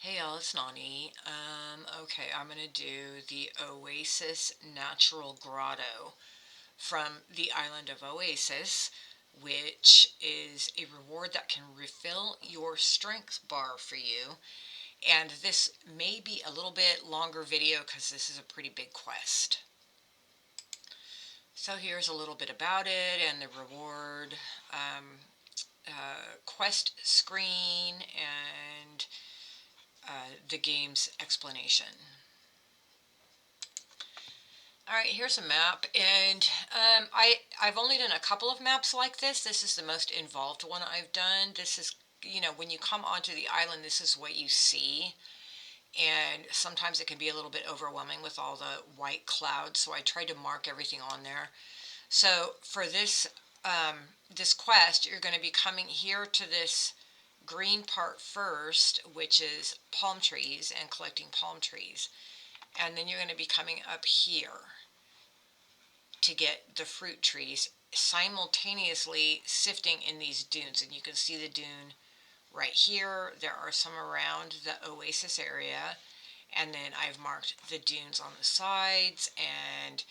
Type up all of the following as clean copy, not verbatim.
Hey y'all, it's Nani. Okay, I'm gonna do the Oasis Natural Grotto from the island of Oasis, which is a reward that can refill your strength bar for you. And this may be a little bit longer video because this is a pretty big quest. So here's a little bit about it and the reward quest screen and the game's explanation. Alright, here's a map, and I've only done a couple of maps like this. This is the most involved one I've done. This is, when you come onto the island, this is what you see, and sometimes it can be a little bit overwhelming with all the white clouds, so I tried to mark everything on there. So for this quest, you're going to be coming here to this green part first, which is palm trees and collecting palm trees, and then you're going to be coming up here to get the fruit trees, simultaneously sifting in these dunes. And you can see the dune right here. There are some around the Oasis area, and then I've marked the dunes on the sides. And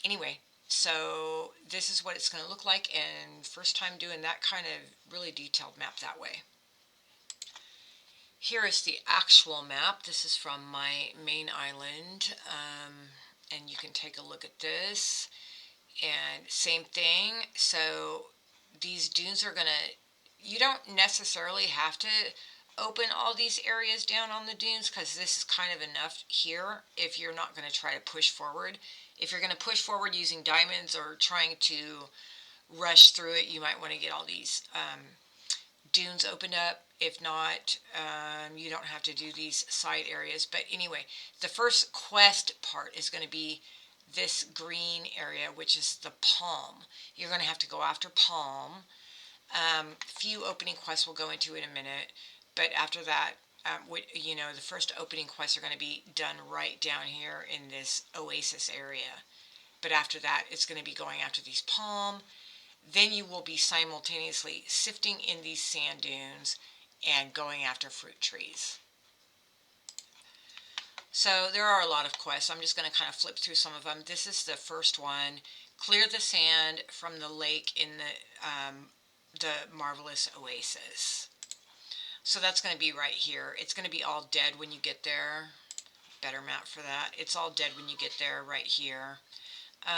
anyway, so this is what it's going to look like, and first time doing that kind of really detailed map that way. Here is the actual map. This is from my main island, and you can take a look at this. And same thing, so these dunes are gonna, you don't necessarily have to open all these areas down on the dunes because this is kind of enough here if you're not going to try to push forward. If you're going to push forward using diamonds or trying to rush through it, you might want to get all these dunes opened up. If not, you don't have to do these side areas. But anyway, the first quest part is going to be this green area, which is the palm. You're going to have to go after palm. Few opening quests we'll go into in a minute, but after that, the first opening quests are going to be done right down here in this Oasis area. But after that, it's going to be going after these palm. Then you will be simultaneously sifting in these sand dunes and going after fruit trees. So there are a lot of quests. I'm just going to kind of flip through some of them. This is the first one. Clear the sand from the lake in the marvelous Oasis. So that's going to be right here. It's going to be all dead when you get there. Better map for that. It's all dead when you get there right here.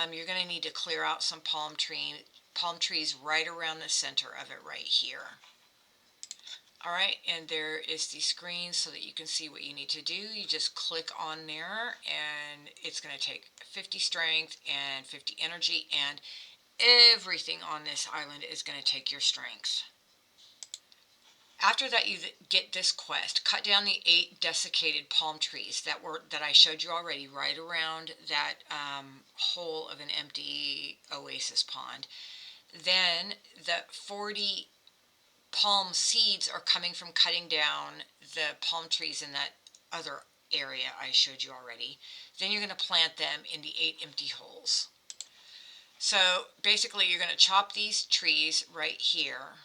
You're going to need to clear out some palm trees right around the center of it right here. Alright, and there is the screen so that you can see what you need to do. You just click on there and it's going to take 50 strength and 50 energy, and everything on this island is going to take your strength. After that, you get this quest. Cut down the 8 desiccated palm trees that I showed you already right around that hole of an empty oasis pond. Then the 40 palm seeds are coming from cutting down the palm trees in that other area I showed you already. Then you're going to plant them in the 8 empty holes. So basically you're going to chop these trees right here.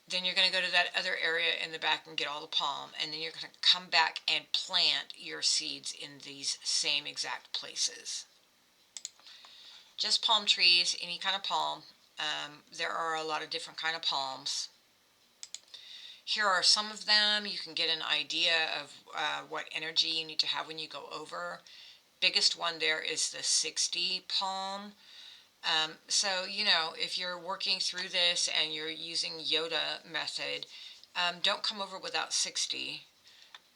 Then you're going to go to that other area in the back and get all the palm, and then you're going to come back and plant your seeds in these same exact places. Just palm trees, any kind of palm. There are a lot of different kind of palms. Here are some of them. You can get an idea of what energy you need to have when you go over. Biggest one there is the 60 palm. So, if you're working through this and you're using Yoda method, don't come over without 60,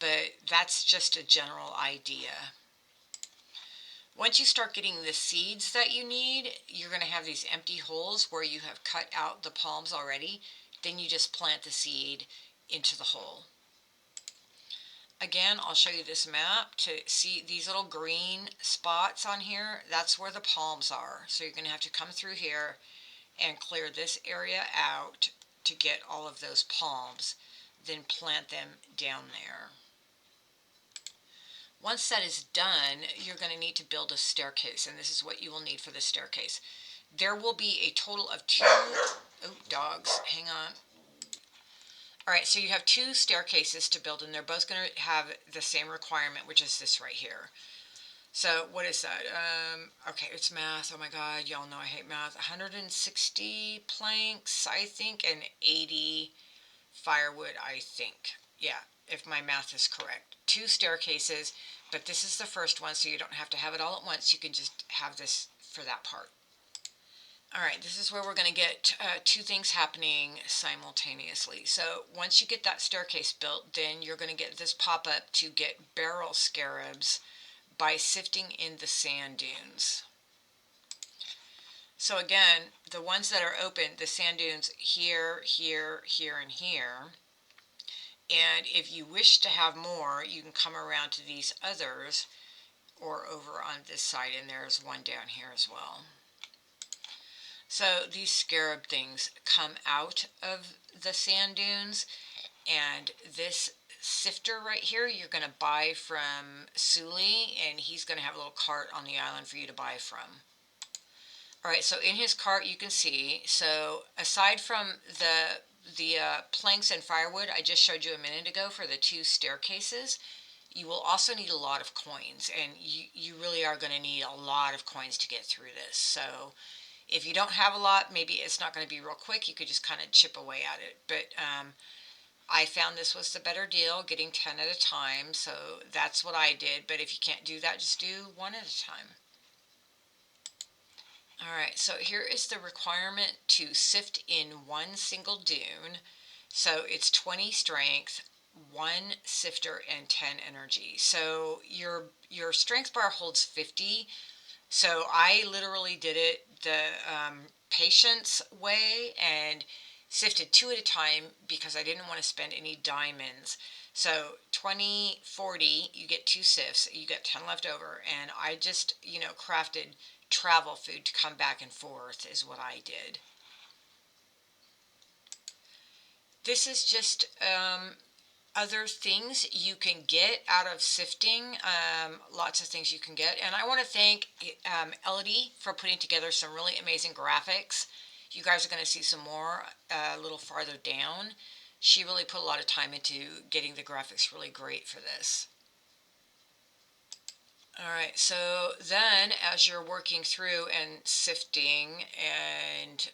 but that's just a general idea. Once you start getting the seeds that you need, you're going to have these empty holes where you have cut out the palms already. Then you just plant the seed into the hole. Again, I'll show you this map to see these little green spots on here. That's where the palms are. So you're going to have to come through here and clear this area out to get all of those palms. Then plant them down there. Once that is done, you're going to need to build a staircase, and this is what you will need for the staircase. There will be a total of 2, oh, dogs, hang on. All right, so you have two staircases to build, and they're both going to have the same requirement, which is this right here. So what is that? Okay, it's math. Oh my God, y'all know I hate math. 160 planks, I think, and 80 firewood, I think. Yeah, if my math is correct. Two staircases, but this is the first one, so you don't have to have it all at once. You can just have this for that part. All right, this is where we're going to get two things happening simultaneously. So once you get that staircase built, then you're going to get this pop-up to get barrel scarabs by sifting in the sand dunes. So again, the ones that are open, the sand dunes here, here, here, and here. And if you wish to have more, you can come around to these others or over on this side, and there's one down here as well. So these scarab things come out of the sand dunes, and this sifter right here you're going to buy from Suli, and he's going to have a little cart on the island for you to buy from. Alright, so in his cart you can see, so aside from the planks and firewood I just showed you a minute ago for the two staircases, you will also need a lot of coins, and you really are going to need a lot of coins to get through this. So if you don't have a lot, maybe it's not going to be real quick. You could just kind of chip away at it. But I found this was the better deal, getting 10 at a time, so that's what I did. But if you can't do that, just do one at a time. Alright, so here is the requirement to sift in one single dune. So it's 20 strength, 1 sifter, and 10 energy. So your strength bar holds 50. So I literally did it the patience way and sifted 2 at a time because I didn't want to spend any diamonds. So 20, 40, you get 2 sifts, you get 10 left over, and I just, crafted travel food to come back and forth is what I did. This is just other things you can get out of sifting. Lots of things you can get, and I want to thank Elodie for putting together some really amazing graphics. You guys are going to see some more a little farther down. She really put a lot of time into getting the graphics really great for this. Alright, so then as you're working through and sifting and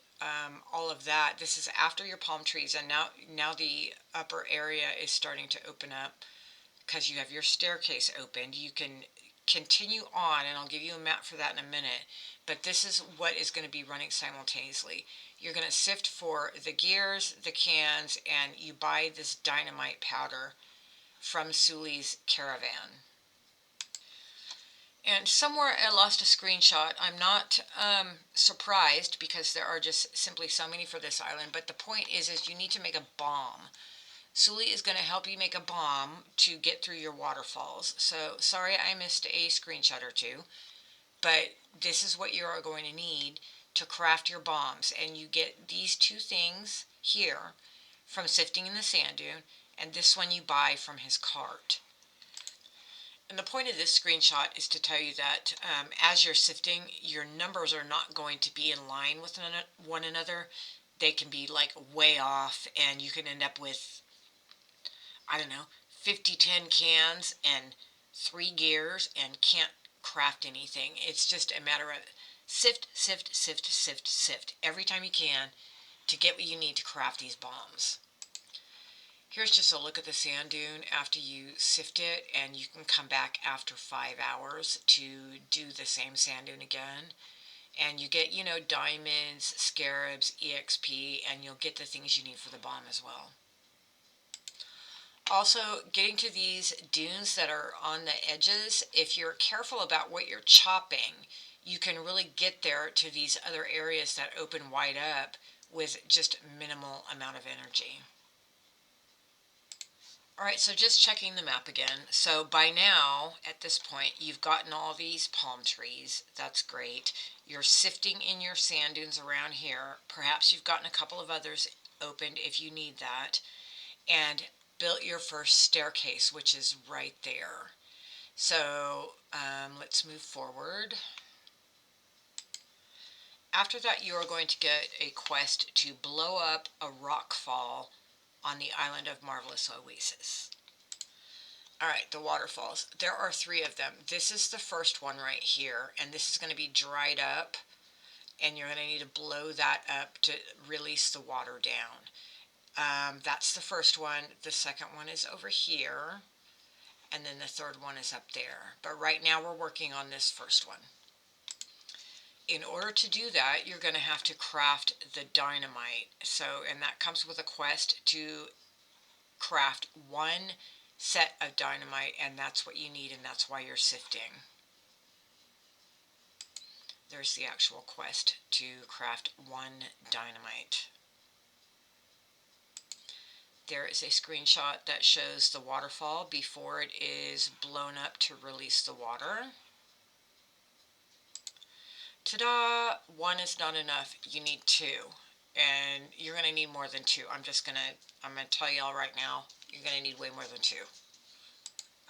all of that, this is after your palm trees, and now the upper area is starting to open up because you have your staircase opened. You can continue on, and I'll give you a map for that in a minute, but this is what is going to be running simultaneously. You're going to sift for the gears, the cans, and you buy this dynamite powder from Suli's caravan. And somewhere I lost a screenshot. I'm not surprised because there are just simply so many for this island. But the point is you need to make a bomb. Suli is going to help you make a bomb to get through your waterfalls. So sorry I missed a screenshot or two. But this is what you are going to need to craft your bombs. And you get these two things here from sifting in the sand dune. And this one you buy from his cart. And the point of this screenshot is to tell you that as you're sifting, your numbers are not going to be in line with one another. They can be like way off, and you can end up with, I don't know, 50 tin cans and 3 gears and can't craft anything. It's just a matter of sift, sift, sift, sift, sift every time you can to get what you need to craft these bombs. Here's just a look at the sand dune after you sift it, and you can come back after 5 hours to do the same sand dune again. And you get, diamonds, scarabs, EXP, and you'll get the things you need for the bomb as well. Also, getting to these dunes that are on the edges, if you're careful about what you're chopping, you can really get there to these other areas that open wide up with just minimal amount of energy. Alright, so just checking the map again. So by now, at this point, you've gotten all these palm trees. That's great. You're sifting in your sand dunes around here. Perhaps you've gotten a couple of others opened if you need that. And built your first staircase, which is right there. So let's move forward. After that, you are going to get a quest to blow up a rock fall on the island of Marvelous Oasis. Alright, the waterfalls. There are 3 of them. This is the first one right here, and this is going to be dried up, and you're going to need to blow that up to release the water down. That's the first one. The second one is over here, and then the third one is up there. But right now we're working on this first one. In order to do that, you're going to have to craft the dynamite. And that comes with a quest to craft 1 set of dynamite, and that's what you need, and that's why you're sifting. There's the actual quest to craft 1 dynamite. There is a screenshot that shows the waterfall before it is blown up to release the water. Ta-da! 1 is not enough. You need 2. And you're going to need more than 2. I'm going to tell y'all right now, you're going to need way more than 2.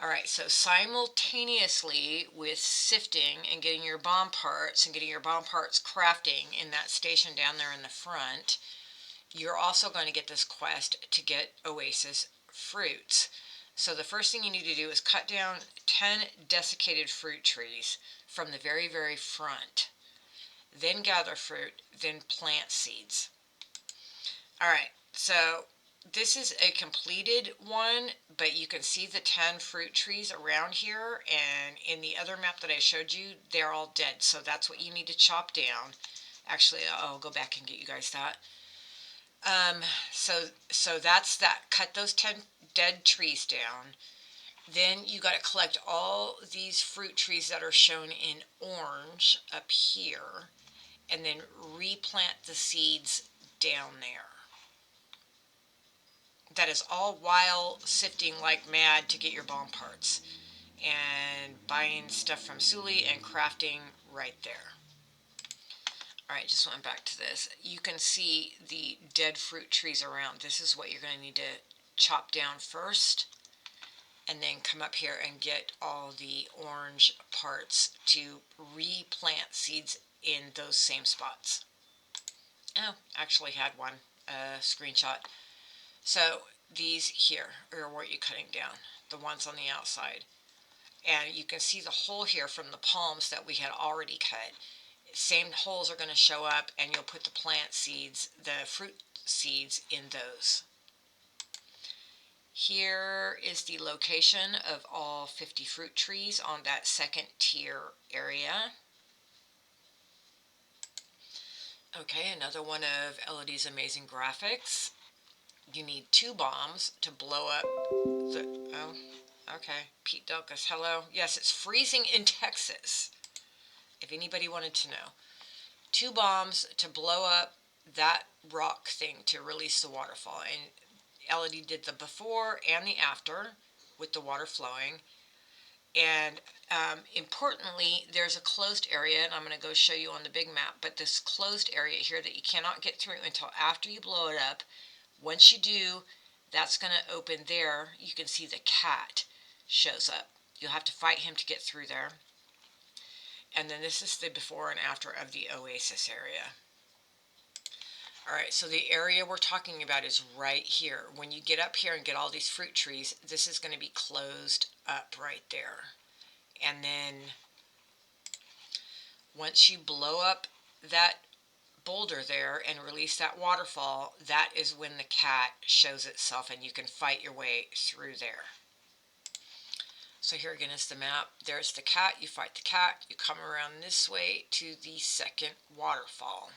Alright, so simultaneously with sifting and getting your bomb parts and getting your bomb parts crafting in that station down there in the front, you're also going to get this quest to get Oasis fruits. So the first thing you need to do is cut down 10 desiccated fruit trees from the very, very front. Then gather fruit, then plant seeds. Alright, so this is a completed one, but you can see the 10 fruit trees around here, and in the other map that I showed you, they're all dead, so that's what you need to chop down. Actually, I'll go back and get you guys that. So that's that. Cut those 10 dead trees down. Then you got to collect all these fruit trees that are shown in orange up here, and then replant the seeds down there. That is all while sifting like mad to get your bomb parts and buying stuff from Suli and crafting right there. Alright, just went back to this. You can see the dead fruit trees around. This is what you're going to need to chop down first, and then come up here and get all the orange parts to replant seeds in those same spots. Oh, actually had one screenshot. So these here are what you're cutting down, the ones on the outside. And you can see the hole here from the palms that we had already cut. Same holes are going to show up, and you'll put the plant seeds, the fruit seeds, in those. Here is the location of all 50 fruit trees on that second tier area. Okay, another one of Elodie's amazing graphics. You need 2 bombs to blow up the... Oh, okay. Pete Delkus, hello. Yes, it's freezing in Texas, if anybody wanted to know. 2 bombs to blow up that rock thing to release the waterfall. And Elodie did the before and the after with the water flowing. And importantly, there's a closed area, and I'm going to go show you on the big map, but this closed area here that you cannot get through until after you blow it up. Once you do, that's going to open there. You can see the cat shows up. You'll have to fight him to get through there. And then this is the before and after of the Oasis area. Alright, so the area we're talking about is right here. When you get up here and get all these fruit trees, this is going to be closed up right there. And then once you blow up that boulder there and release that waterfall, that is when the cat shows itself and you can fight your way through there. So here again is the map. There's the cat. You fight the cat. You come around this way to the second waterfall.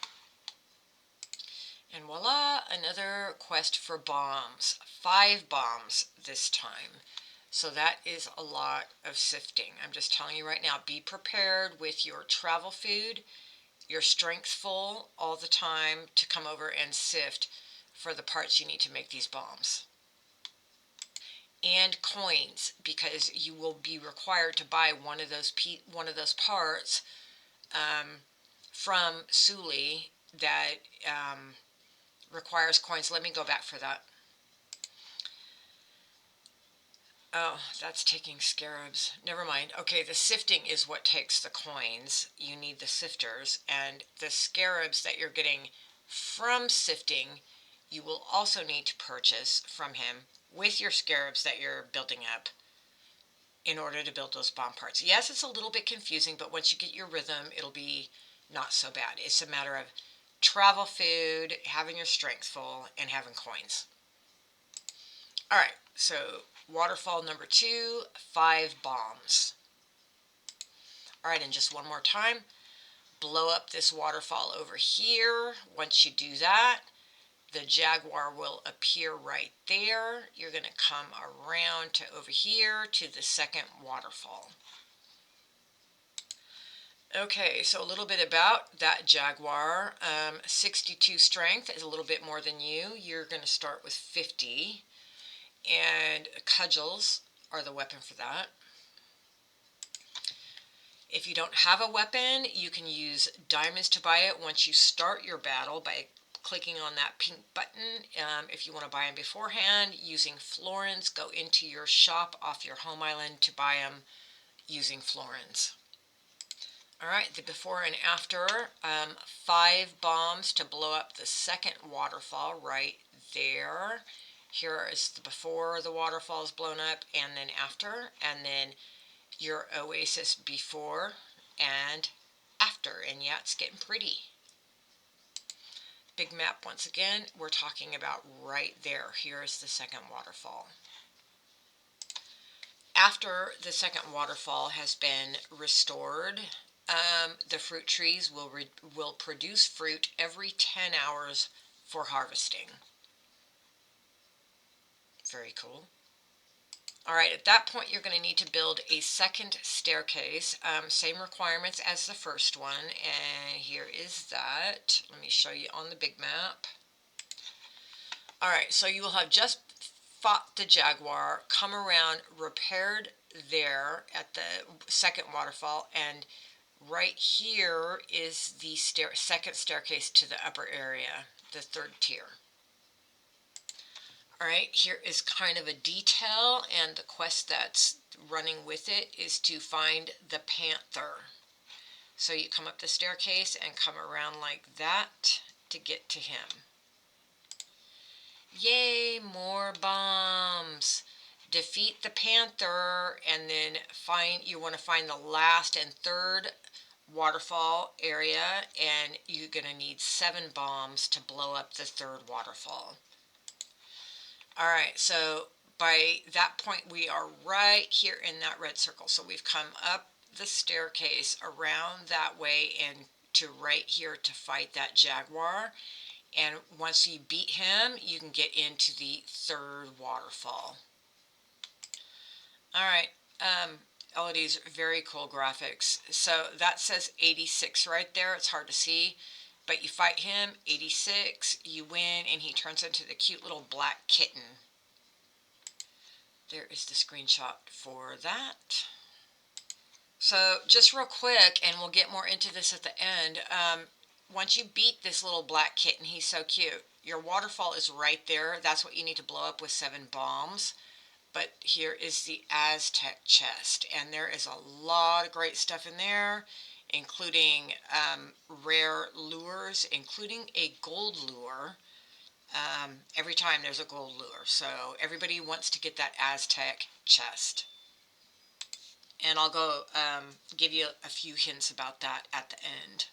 And voila, another quest for bombs. 5 bombs this time. So that is a lot of sifting. I'm just telling you right now, be prepared with your travel food, your strength full all the time to come over and sift for the parts you need to make these bombs. And coins, because you will be required to buy one of those parts from Suli that requires coins. Let me go back for that. Oh, that's taking scarabs. Never mind. Okay, the sifting is what takes the coins. You need the sifters, and the scarabs that you're getting from sifting you will also need to purchase from him with your scarabs that you're building up in order to build those bomb parts. Yes, it's a little bit confusing, but once you get your rhythm, it'll be not so bad. It's a matter of travel food, having your strength full, and having coins. All right, so waterfall number 2, 5 bombs. All right, and just one more time, blow up this waterfall over here. Once you do that, the jaguar will appear right there. You're going to come around to over here to the second waterfall. Okay, so a little bit about that jaguar. 62 strength is a little bit more than you. You're going to start with 50. And cudgels are the weapon for that. If you don't have a weapon, you can use diamonds to buy it once you start your battle by clicking on that pink button. If you want to buy them beforehand, using florins, go into your shop off your home island to buy them using florins. Alright, the before and after, 5 bombs to blow up the second waterfall right there. Here is the before the waterfall is blown up, and then after, and then your oasis before and after. And yeah, it's getting pretty. Big map once again, we're talking about right there. Here is the second waterfall. After the second waterfall has been restored, the fruit trees will produce fruit every 10 hours for harvesting. Very cool. Alright, at that point you're going to need to build a second staircase. Same requirements as the first one, and here is that. Let me show you on the big map. Alright, so you will have just fought the jaguar, come around, repaired there at the second waterfall, and right here is the second staircase to the upper area, the third tier. Alright, here is kind of a detail, and the quest that's running with it is to find the panther. So you come up the staircase and come around like that to get to him. Yay, more bombs! Defeat the panther, and then you want to find the last and third waterfall area, and you're going to need 7 bombs to blow up the third waterfall. Alright, so by that point we are right here in that red circle. So we've come up the staircase around that way and to right here to fight that jaguar. And once you beat him, you can get into the third waterfall. Alright, all of these very cool graphics. So that says 86 right there. It's hard to see. But you fight him, 86, you win, and he turns into the cute little black kitten. There is the screenshot for that. So just real quick, and we'll get more into this at the end, once you beat this little black kitten, he's so cute. Your waterfall is right there. That's what you need to blow up with 7 bombs. But here is the Aztec chest, and there is a lot of great stuff in there, including rare lures, including a gold lure. Every time there's a gold lure, so everybody wants to get that Aztec chest. And I'll go give you a few hints about that at the end.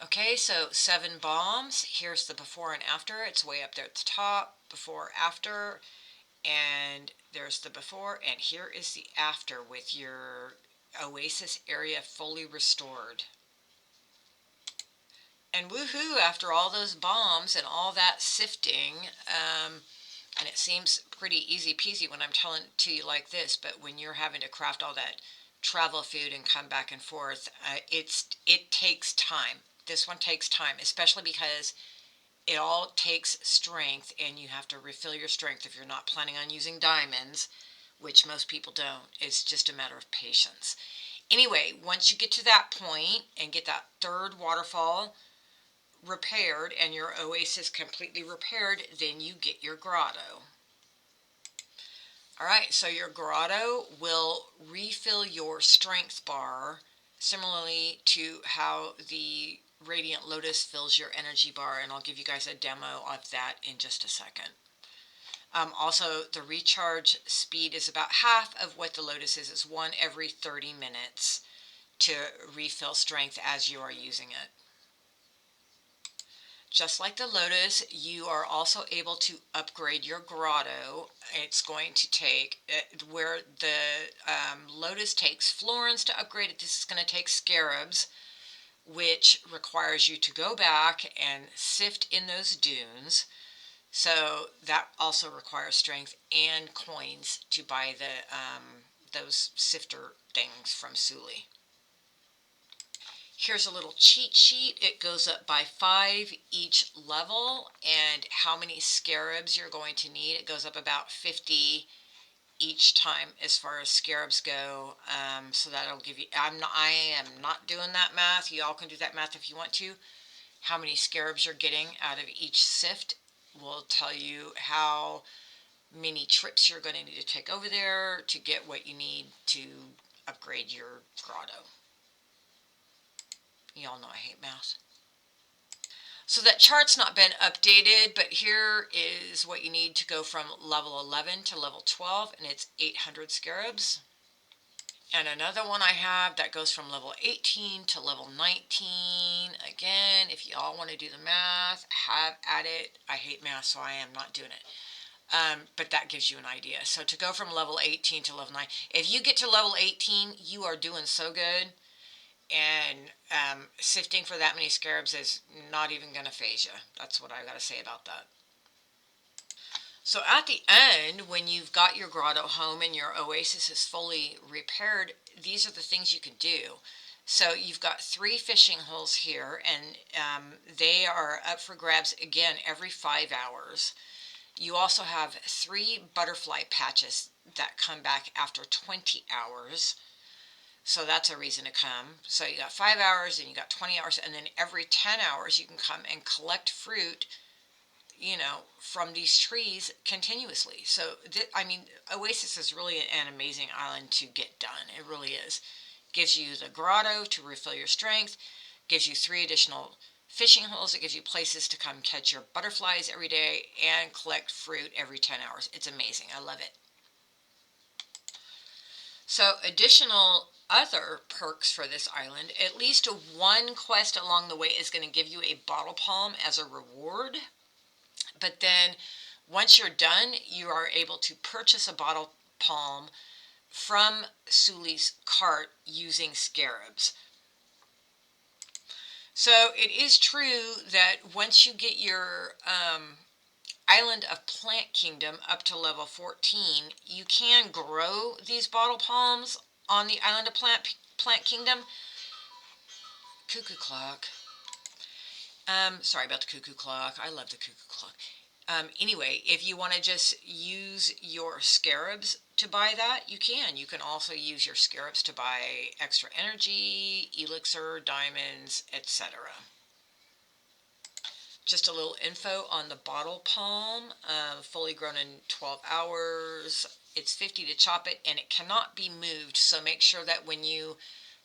Okay, so 7 bombs. Here's the before and after. It's way up there at the top. Before, after. And there's the before. And here is the after with your oasis area fully restored. And woohoo, after all those bombs and all that sifting, and it seems pretty easy peasy when I'm telling it to you like this, but when you're having to craft all that travel food and come back and forth, it takes time. This one takes time, especially because it all takes strength, and you have to refill your strength if you're not planning on using diamonds, which most people don't. It's just a matter of patience. Anyway, once you get to that point and get that third waterfall repaired and your oasis completely repaired, then you get your grotto. Alright, so your grotto will refill your strength bar similarly to how the Radiant Lotus fills your energy bar, and I'll give you guys a demo of that in just a second. Also, the recharge speed is about half of what the Lotus is. It's one every 30 minutes to refill strength as you are using it. Just like the Lotus, you are also able to upgrade your grotto. It's going to take, where the Lotus takes florins to upgrade it, this is going to take scarabs, which requires you to go back and sift in those dunes. So that also requires strength and coins to buy those sifter things from Suli. Here's a little cheat sheet. It goes up by 5 each level, and how many scarabs you're going to need. It goes up about 50 each time as far as scarabs go. So that'll give you, I am not doing that math. You all can do that math if you want to. How many scarabs you're getting out of each sift will tell you how many trips you're going to need to take over there to get what you need to upgrade your grotto. You all know I hate math. So that chart's not been updated, but here is what you need to go from level 11 to level 12, and it's 800 scarabs. And another one I have that goes from level 18 to level 19. Again, if you all want to do the math, have at it. I hate math, so I am not doing it. But that gives you an idea. So to go from level 18 to level 9, if you get to level 18, you are doing so good. And sifting for that many scarabs is not even going to phase you. That's what I got to say about that. So at the end, when you've got your grotto home and your oasis is fully repaired, these are the things you can do. So you've got 3 fishing holes here, and they are up for grabs again every 5 hours. You also have 3 butterfly patches that come back after 20 hours. So that's a reason to come. So you got 5 hours and you got 20 hours, and then every 10 hours you can come and collect fruit, from these trees continuously. So, I mean, Oasis is really an amazing island to get done. It really is. Gives you the grotto to refill your strength, gives you 3 additional fishing holes. It gives you places to come catch your butterflies every day and collect fruit every 10 hours. It's amazing. I love it. So additional other perks for this island, at least one quest along the way is going to give you a bottle palm as a reward. But then once you're done, you are able to purchase a bottle palm from Suli's cart using scarabs. So it is true that once you get your Island of Plant Kingdom up to level 14, you can grow these bottle palms on the Island of Plant Kingdom. Cuckoo clock. Sorry about the cuckoo clock. I love the cuckoo clock. Anyway, if you want to just use your scarabs to buy that, you can. You can also use your scarabs to buy extra energy, elixir, diamonds, etc. Just a little info on the bottle palm, fully grown in 12 hours. It's 50 to chop it, and it cannot be moved. So make sure that when you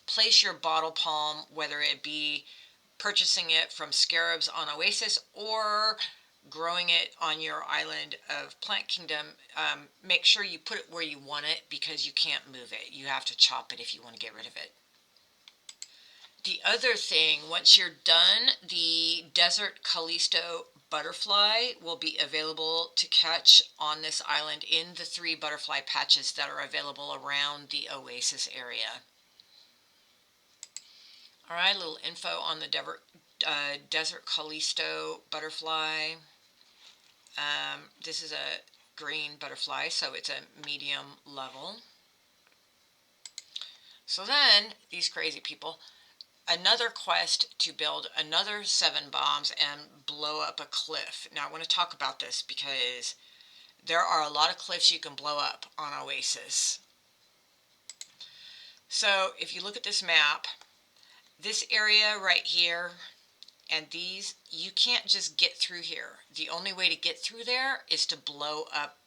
place your bottle palm, whether it be purchasing it from scarabs on Oasis or growing it on your Island of Plant Kingdom, make sure you put it where you want it, because you can't move it. You have to chop it if you want to get rid of it. The other thing, once you're done, the Desert Callisto butterfly will be available to catch on this island in the 3 butterfly patches that are available around the Oasis area. All right, a little info on the Desert Callisto butterfly. This is a green butterfly, so it's a medium level. So then, these crazy people, another quest to build another 7 bombs and blow up a cliff. Now I want to talk about this because there are a lot of cliffs you can blow up on Oasis. So if you look at this map, this area right here and these, you can't just get through here. The only way to get through there is to blow up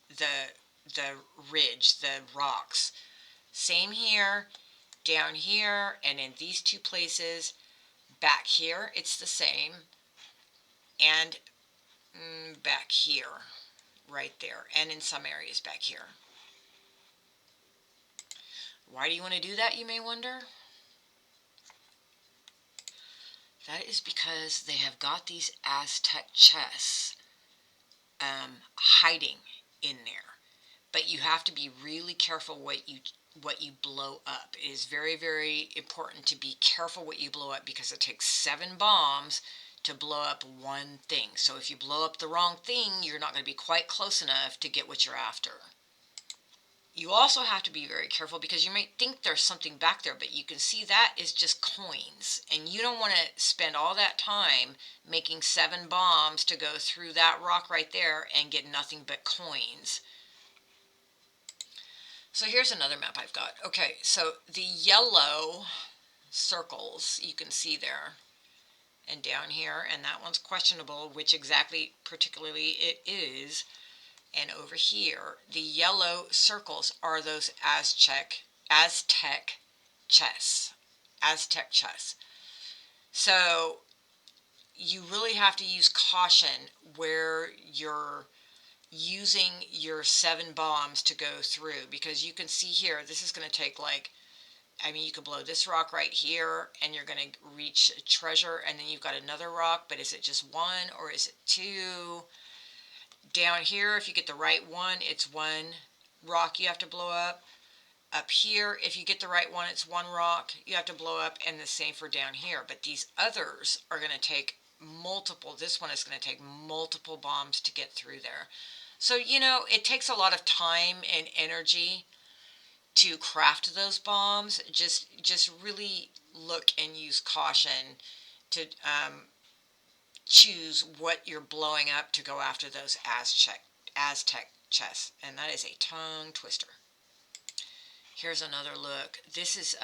the ridge, the rocks. Same here, down here, and in these 2 places. back here it's the same, and back here, right there, and in some areas back here. Why do you want to do that, you may wonder? That is because they have got these Aztec chests hiding in there. But you have to be really careful what you blow up. It is very, very important to be careful what you blow up, because it takes 7 bombs to blow up one thing. So if you blow up the wrong thing, you're not going to be quite close enough to get what you're after. You also have to be very careful, because you might think there's something back there, but you can see that is just coins. And you don't want to spend all that time making 7 bombs to go through that rock right there and get nothing but coins. So here's another map I've got. Okay, so the yellow circles you can see there, and down here, and that one's questionable which exactly particularly it is. And over here, the yellow circles are those Aztec chests. Aztec chests. So you really have to use caution where you're using your 7 bombs to go through, because you can see here, this is going to take you could blow this rock right here and you're going to reach a treasure, and then you've got another rock, but is it just 1 or is it 2? Down here, if you get the right one, it's 1 rock you have to blow up. Up here, if you get the right one, it's 1 rock you have to blow up, and the same for down here. But these others are going to take multiple, this one is going to take multiple bombs to get through there. So, it takes a lot of time and energy to craft those bombs. Just really look and use caution to choose what you're blowing up to go after those Aztec chests. And that is a tongue twister. Here's another look. This is,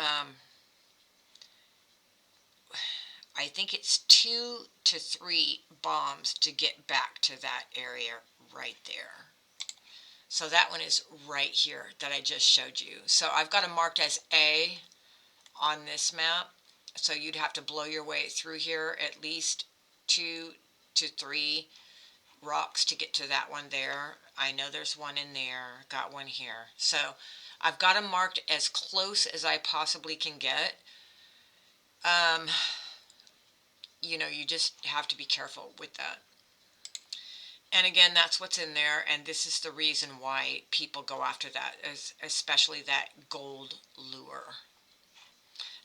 I think it's 2 to 3 bombs to get back to that area right there. So that one is right here that I just showed you. So I've got them marked as A on this map. So you'd have to blow your way through here at least 2 to 3 rocks to get to that one there. I know there's one in there. Got one here. So I've got them marked as close as I possibly can get. You just have to be careful with that. And again, that's what's in there, and this is the reason why people go after that, especially that gold lure.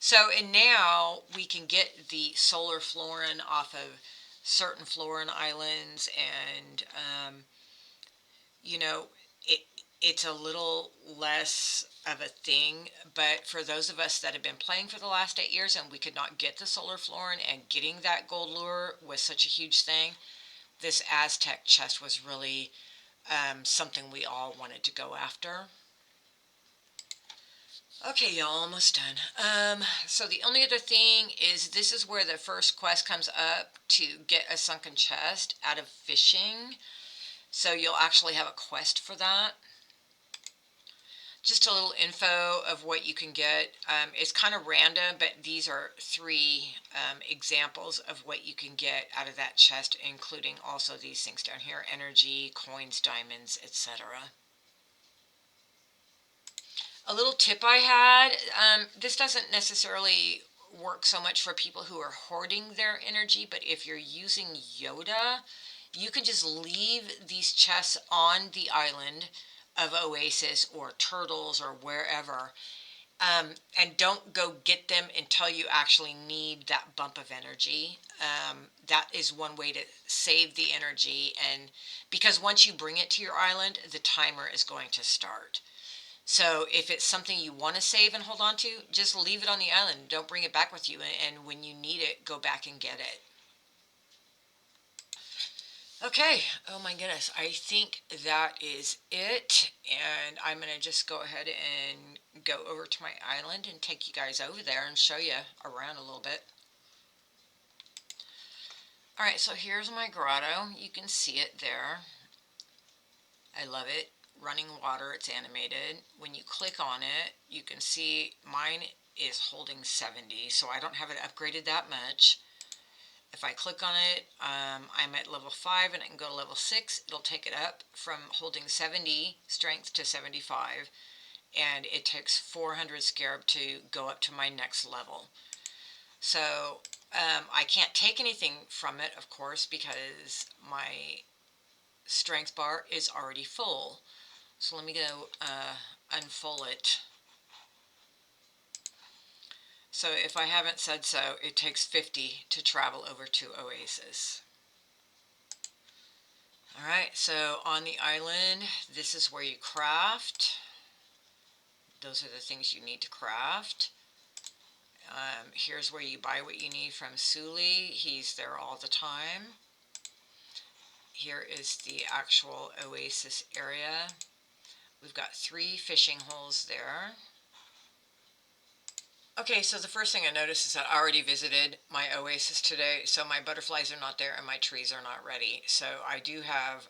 So, and now we can get the solar florin off of certain florin islands, and, it's a little less of a thing, but for those of us that have been playing for the last 8 years and we could not get the solar florin, and getting that gold lure was such a huge thing, this Aztec chest was really something we all wanted to go after. Okay, y'all, almost done. So the only other thing is, this is where the first quest comes up to get a sunken chest out of fishing. So you'll actually have a quest for that. Just a little info of what you can get. It's kind of random, but these are 3 examples of what you can get out of that chest, including also these things down here: energy, coins, diamonds, etc. A little tip I had, this doesn't necessarily work so much for people who are hoarding their energy, but if you're using Yoda, you can just leave these chests on the island of Oasis or Turtles or wherever, and don't go get them until you actually need that bump of energy. That is one way to save the energy, and because once you bring it to your island, the timer is going to start. So if it's something you want to save and hold on to, just leave it on the island. Don't bring it back with you, and when you need it, go back and get it. Okay, oh my goodness, I think that is it, and I'm going to just go ahead and go over to my island and take you guys over there and show you around a little bit. Alright, so here's my grotto. You can see it there. I love it. Running water, it's animated. When you click on it, you can see mine is holding 70, so I don't have it upgraded that much. If I click on it, I'm at level 5 and I can go to level 6. It'll take it up from holding 70 strength to 75, and it takes 400 scarab to go up to my next level. So I can't take anything from it, of course, because my strength bar is already full. So let me go unfull it. So if I haven't said so, it takes 50 to travel over to Oasis. Alright, so on the island, this is where you craft. Those are the things you need to craft. Here's where you buy what you need from Suli. He's there all the time. Here is the actual Oasis area. We've got 3 fishing holes there. Okay, so the first thing I noticed is that I already visited my oasis today, so my butterflies are not there and my trees are not ready. So I do have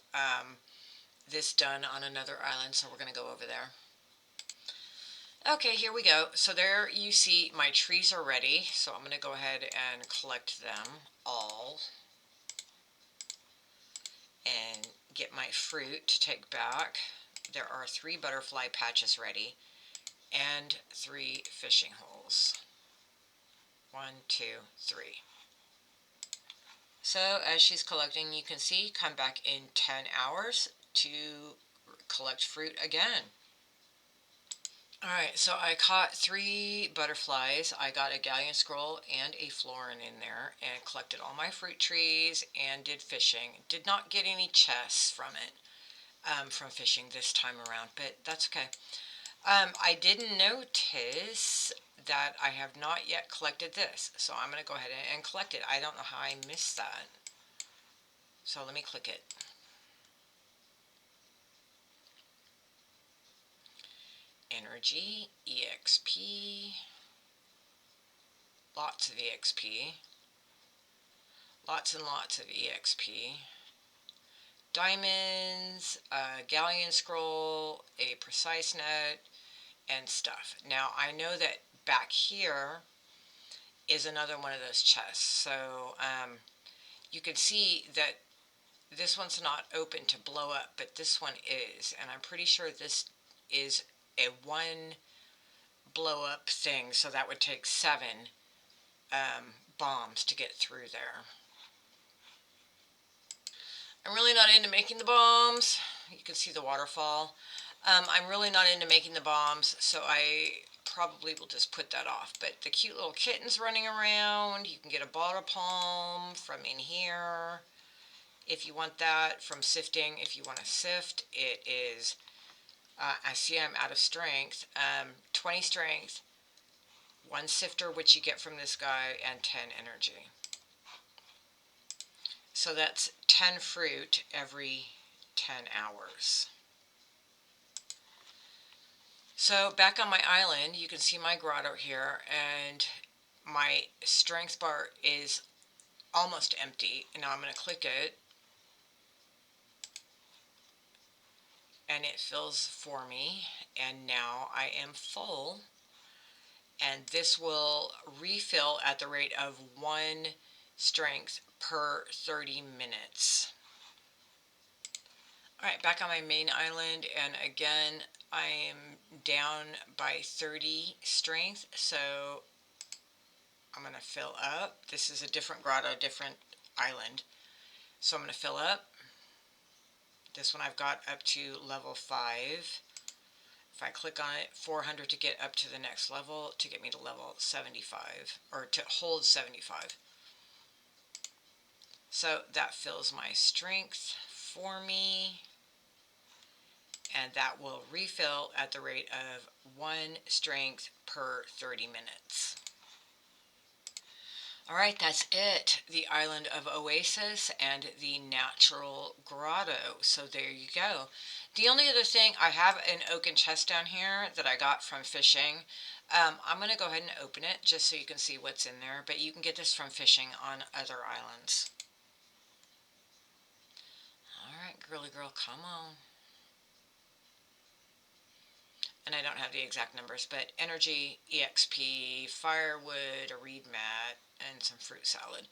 this done on another island, so we're going to go over there. Okay, here we go. So there you see my trees are ready, so I'm going to go ahead and collect them all and get my fruit to take back. There are 3 butterfly patches ready and 3 fishing holes. 1, 2, 3. So as she's collecting, you can see, come back in 10 hours to collect fruit again. Alright, so I caught 3 butterflies. I got a galleon scroll and a florin in there and collected all my fruit trees and did fishing. Did not get any chests from it, from fishing this time around, but that's okay. I did notice that I have not yet collected this, so I'm going to go ahead and collect it. I don't know how I missed that. So let me click it. Energy, EXP, lots of EXP, lots and lots of EXP, diamonds, a galleon scroll, a precise note, and stuff. Now I know that back here is another one of those chests, so you can see that this one's not open to blow up, but this one is, and I'm pretty sure this is a 1 blow up thing, so that would take 7 bombs to get through there. I'm really not into making the bombs. You can see the waterfall. I'm really not into making the bombs, so I probably will just put that off. But the cute little kittens running around, you can get a bottle palm from in here if you want that, from Sifting. If you want to sift, it is, I see I'm out of strength, 20 strength, 1 sifter, which you get from this guy, and 10 energy. So that's 10 fruit every 10 hours. So back on my island, you can see my grotto here, and my strength bar is almost empty. And now I'm going to click it, and it fills for me, and now I am full. And this will refill at the rate of 1 strength per 30 minutes. Alright, back on my main island, and again, I am down by 30 strength, so I'm going to fill up. This is a different grotto, different island. So I'm going to fill up. This one I've got up to level 5. If I click on it, 400 to get up to the next level, to get me to level 75, or to hold 75. So that fills my strength for me, and that will refill at the rate of 1 strength per 30 minutes. Alright, that's it. The island of Oasis and the Natural Grotto. So there you go. The only other thing, I have an oaken chest down here that I got from fishing. I'm going to go ahead and open it just so you can see what's in there. But you can get this from fishing on other islands. Alright, girly girl, come on. and I don't have the exact numbers, but energy, EXP, firewood, a reed mat, and some fruit salad.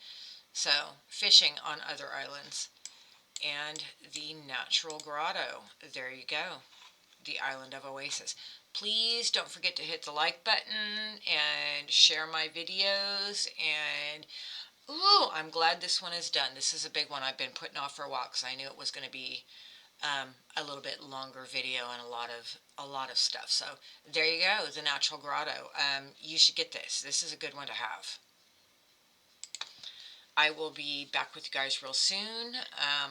So, fishing on other islands. And the Natural Grotto. There you go. The island of Oasis. Please don't forget to hit the like button and share my videos. And ooh, I'm glad this one is done. This is a big one I've been putting off for a while because I knew it was going to be a little bit longer video and a lot of stuff. So there you go, the Natural Grotto. You should get this. This is a good one to have. I will be back with you guys real soon.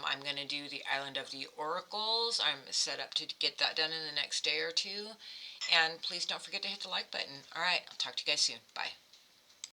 I'm going to do the Island of the Oracles. I'm set up to get that done in the next day or two. And please don't forget to hit the like button. All right, I'll talk to you guys soon. Bye.